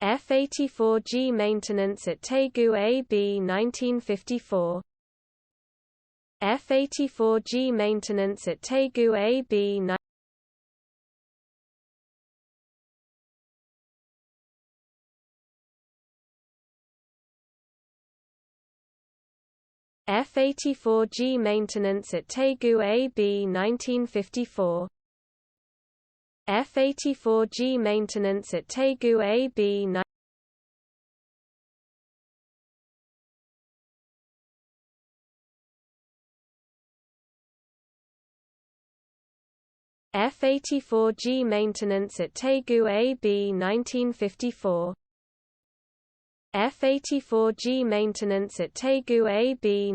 F-84G maintenance at Taegu AB 1954. F-84G maintenance at Taegu AB F-84G maintenance at Taegu AB 1954. F-84G maintenance at Taegu AB F-84G maintenance at Taegu AB 1954. F-84G maintenance at Taegu AB